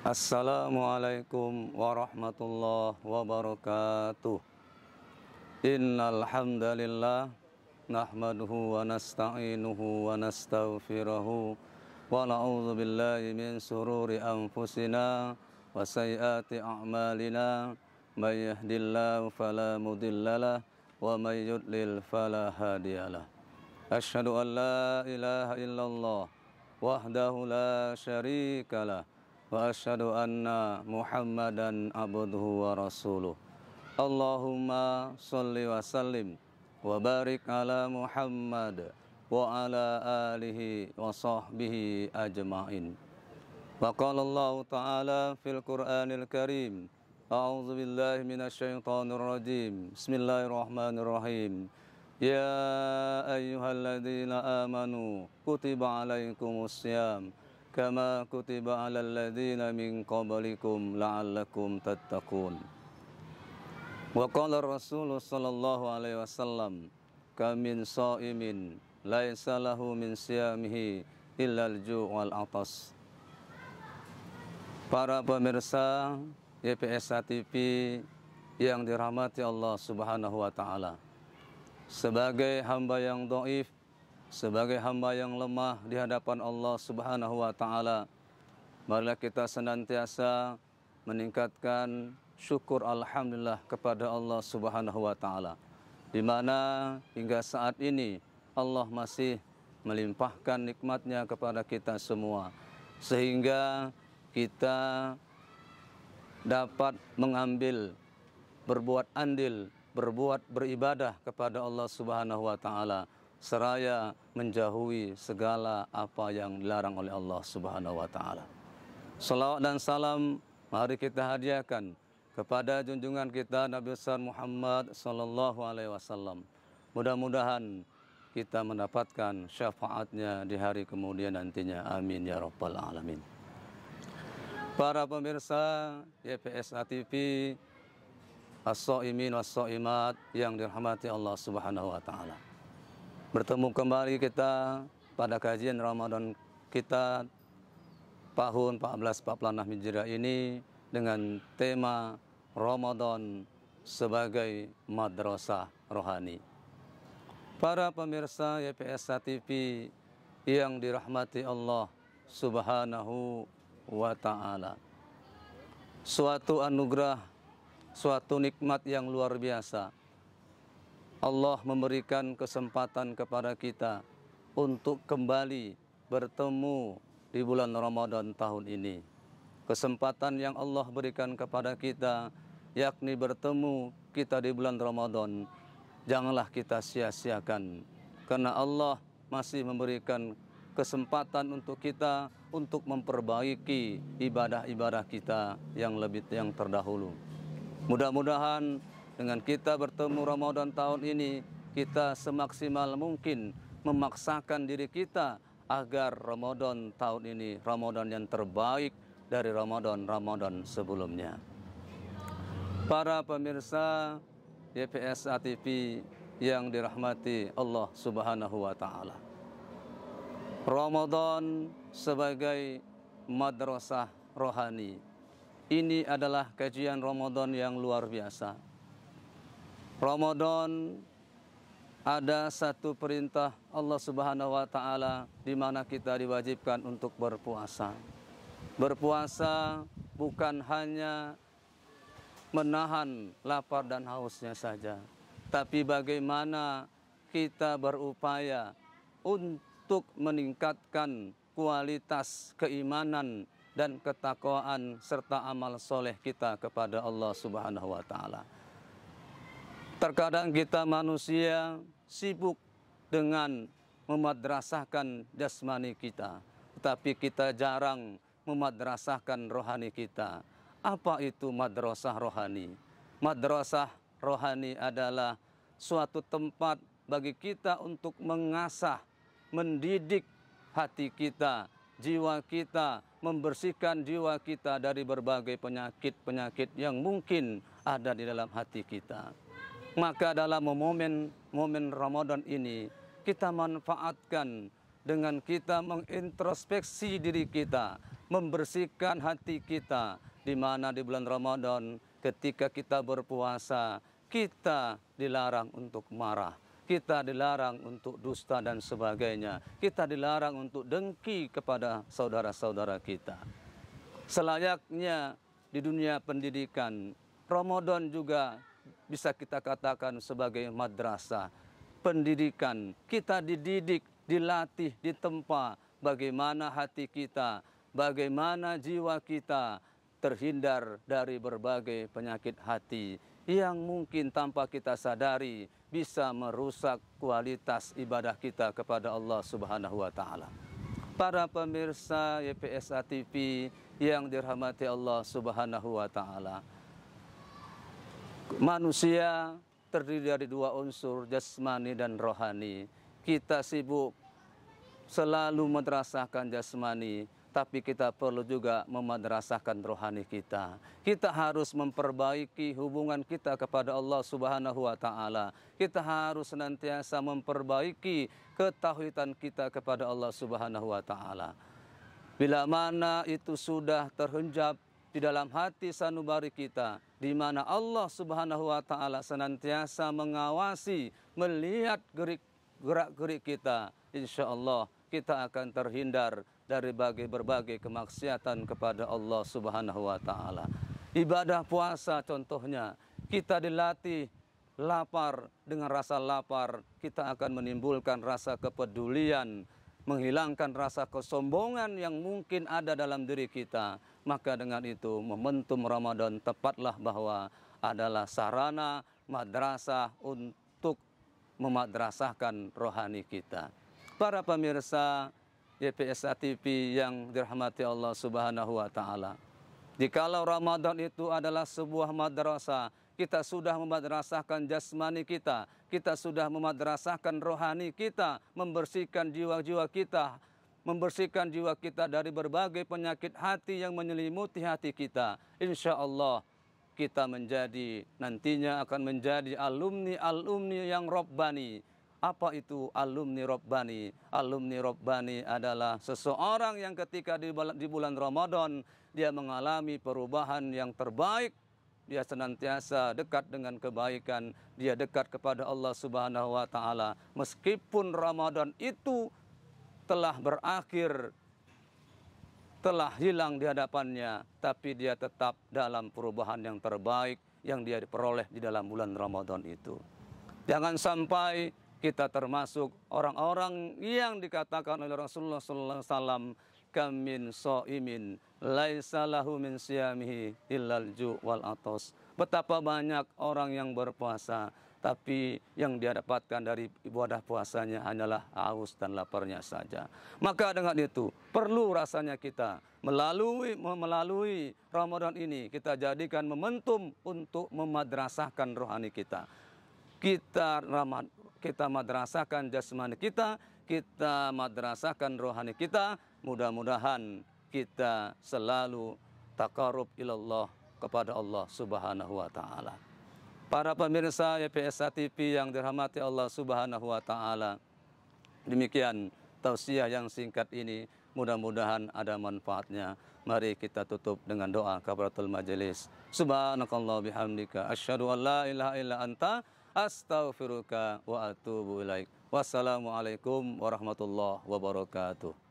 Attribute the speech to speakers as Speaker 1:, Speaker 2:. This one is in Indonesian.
Speaker 1: Assalamualaikum warahmatullahi wabarakatuh. Innal hamdalillah nahmaduhu wa nasta'inuhu wa nastaghfiruhu wa na'udzu billahi min sururi anfusina wa sayyiati a'malina. May yahdihillahu fala mudhillalah wa may yudlil fala hadiyalah. Asyhadu an la ilaha illallah wahdahu la syarikalah wa asyhadu anna Muhammadan abduhu wa rasuluh. Allahumma sholli wa sallim wa barik ala Muhammad wa ala alihi wa sahbihi ajma'in. Wa qala Allah ta'ala fil Qur'anil Karim, a'udzu billahi minasyaitonir rajim. Bismillahirrahmanirrahim. Ya ayyuhalladzina amanu kutiba alaikumus syiyam kama kutiba alal ladzina min qablikum la'allakum tattaqun. Wa qala Rasulullah sallallahu alaihi wasallam, kam min shaimin laisa lahu min siyamihi illa al-ju' wal 'atas. Para pemirsa YPSA TV yang dirahmati Allah Subhanahu wa taala, sebagai hamba yang dhaif, sebagai hamba yang lemah di hadapan Allah Subhanahu wa taala, marilah kita senantiasa meningkatkan syukur alhamdulillah kepada Allah Subhanahu wa taala, di mana hingga saat ini Allah masih melimpahkan nikmatnya kepada kita semua, sehingga kita dapat mengambil, berbuat andil, berbuat beribadah kepada Allah Subhanahu wa taala, seraya menjauhi segala apa yang dilarang oleh Allah Subhanahu wa taala. Salawat dan salam mari kita hadiahkan kepada junjungan kita Nabi besar Muhammad sallallahu alaihi wasallam. Mudah-mudahan kita mendapatkan syafaatnya di hari kemudian nantinya. Amin ya rabbal alamin. Para pemirsa YPSA TV, as-shaimin was-shaimat yang dirahmati Allah Subhanahu wa taala, bertemu kembali kita pada kajian Ramadan kita tahun 1446 Hijriah ini dengan tema Ramadan sebagai madrasah rohani. Para pemirsa YPSA TV yang dirahmati Allah Subhanahu wa taala, suatu anugerah, suatu nikmat yang luar biasa. Allah memberikan kesempatan kepada kita untuk kembali bertemu di bulan Ramadan tahun ini. Kesempatan yang Allah berikan kepada kita, yakni bertemu kita di bulan Ramadan, janganlah kita sia-siakan, karena Allah masih memberikan kesempatan untuk kita untuk memperbaiki ibadah-ibadah kita yang terdahulu. Mudah-mudahan dengan kita bertemu Ramadan tahun ini, kita semaksimal mungkin memaksakan diri kita agar Ramadan tahun ini Ramadan yang terbaik dari Ramadan sebelumnya. Para pemirsa YPSA TV yang dirahmati Allah Subhanahu wa taala, Ramadan sebagai madrasah rohani, ini adalah kajian Ramadan yang luar biasa. Ramadan ada satu perintah Allah Subhanahu wa taala di mana kita diwajibkan untuk berpuasa. Berpuasa bukan hanya menahan lapar dan hausnya saja, tapi bagaimana kita berupaya untuk meningkatkan kualitas keimanan dan ketakwaan serta amal soleh kita kepada Allah Subhanahu wa taala. Terkadang kita manusia sibuk dengan memadrasahkan jasmani kita, tetapi kita jarang memadrasahkan rohani kita. Apa itu madrasah rohani? Madrasah rohani adalah suatu tempat bagi kita untuk mengasah, mendidik hati kita, jiwa kita, membersihkan jiwa kita dari berbagai penyakit-penyakit yang mungkin ada di dalam hati kita. Maka dalam momen Ramadan ini kita manfaatkan dengan kita mengintrospeksi diri kita, membersihkan hati kita, di mana di bulan Ramadan ketika kita berpuasa, kita dilarang untuk marah, kita dilarang untuk dusta dan sebagainya, kita dilarang untuk dengki kepada saudara-saudara kita. Selayaknya di dunia pendidikan, Ramadan juga bisa kita katakan sebagai madrasah, pendidikan. Kita dididik, dilatih, ditempa bagaimana hati kita, bagaimana jiwa kita terhindar dari berbagai penyakit hati yang mungkin tanpa kita sadari bisa merusak kualitas ibadah kita kepada Allah Subhanahu wa taala. Para pemirsa YPSA TV yang dirahmati Allah Subhanahu wa taala. Manusia terdiri dari dua unsur, jasmani dan rohani. Kita sibuk selalu madrasahkan jasmani, tapi kita perlu juga memadrasahkan rohani kita. Kita harus memperbaiki hubungan kita kepada Allah Subhanahu wa taala. Kita harus senantiasa memperbaiki ketauhidan kita kepada Allah Subhanahu wa taala. Bila mana itu sudah terhenjap di dalam hati sanubari kita, di mana Allah Subhanahu wa taala senantiasa mengawasi, melihat gerak-gerik kita, insya Allah kita akan terhindar dari berbagai kemaksiatan kepada Allah Subhanahu wa taala. Ibadah puasa contohnya, kita dilatih lapar, dengan rasa lapar kita akan menimbulkan rasa kepedulian, menghilangkan rasa kesombongan yang mungkin ada dalam diri kita. Maka dengan itu momentum Ramadan tepatlah bahwa adalah sarana madrasah untuk memadrasahkan rohani kita. Para pemirsa YPSA TV yang dirahmati Allah Subhanahu wa taala. Jikalau Ramadan itu adalah sebuah madrasah, kita sudah memadrasahkan jasmani kita, kita sudah memadrasahkan rohani kita, membersihkan jiwa-jiwa kita, membersihkan jiwa kita dari berbagai penyakit hati yang menyelimuti hati kita. Insya Allah kita nantinya akan menjadi alumni yang Rabbani. Apa itu alumni Rabbani? Alumni Rabbani adalah seseorang yang ketika di bulan Ramadan dia mengalami perubahan yang terbaik. Dia senantiasa dekat dengan kebaikan, dia dekat kepada Allah Subhanahu wa taala. Meskipun Ramadan itu telah berakhir, telah hilang di hadapannya, tapi dia tetap dalam perubahan yang terbaik yang dia diperoleh di dalam bulan Ramadan itu. Jangan sampai kita termasuk orang-orang yang dikatakan oleh Rasulullah sallallahu alaihi wasallam, kam min shaimin laisa lahu min siyamihi illal ju' wal atos. Betapa banyak orang yang berpuasa tapi yang dia dapatkan dari ibadah puasanya hanyalah haus dan laparnya saja. Maka dengan itu perlu rasanya kita melalui Ramadan ini kita jadikan momentum untuk memadrasahkan rohani kita. Kita madrasahkan jasmani kita, kita madrasahkan rohani kita. Mudah-mudahan kita selalu taqarrub ilallah kepada Allah Subhanahu wa taala. Para pemirsa YPSA TV yang dirahmati Allah Subhanahu wa taala. Demikian tausiah yang singkat ini, mudah-mudahan ada manfaatnya. Mari kita tutup dengan doa kafaratul majelis. Subhanakallah bihamdika asyhadu an la ilaha illa anta astaghfiruka wa atubu ilaik. Wassalamualaikum warahmatullahi wabarakatuh.